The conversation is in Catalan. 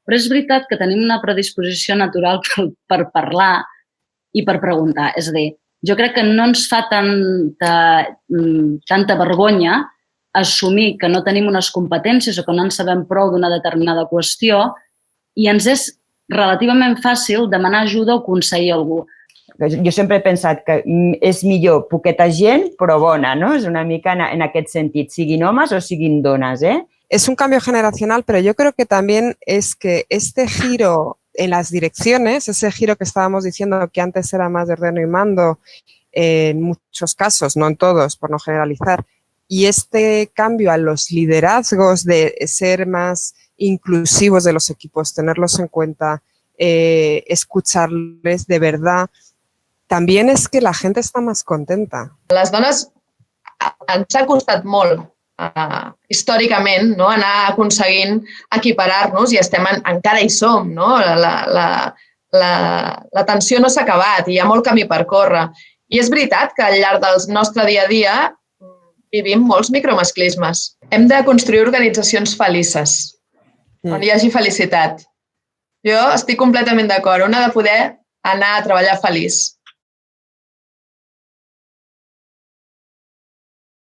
Però és veritat que tenim una predisposició natural per parlar i per preguntar. És a dir, jo crec que no ens fa tanta vergonya assumir que no tenim unes competències o que no en sabem prou d'una determinada qüestió i ens és relativament fàcil demanar ajuda o aconseguir algú. Jo sempre he pensat que és millor poqueta gent, però bona, ¿no? És una mica en aquest sentit, siguin homes o siguin dones, ¿eh? Es un cambio generacional, pero yo creo que también es que este giro en las direcciones, ese giro que estábamos diciendo que antes era más de ordeno y mando, en muchos casos, no en todos, por no generalizar, y este cambio a los liderazgos de ser más inclusivos de los equipos, tenerlos en cuenta, escucharles de verdad, también es que la gente està més contenta. Les dones ens ha costat molt, històricament, no? Anar aconseguint equiparar-nos i encara hi som. No? La tensió no s'ha acabat i hi ha molt camí per córrer. I és veritat que al llarg del nostre dia a dia vivim molts micromasclismes. Hem de construir organitzacions felices, on hi hagi felicitat. Jo estic completament d'acord. Un ha de poder anar a treballar feliç.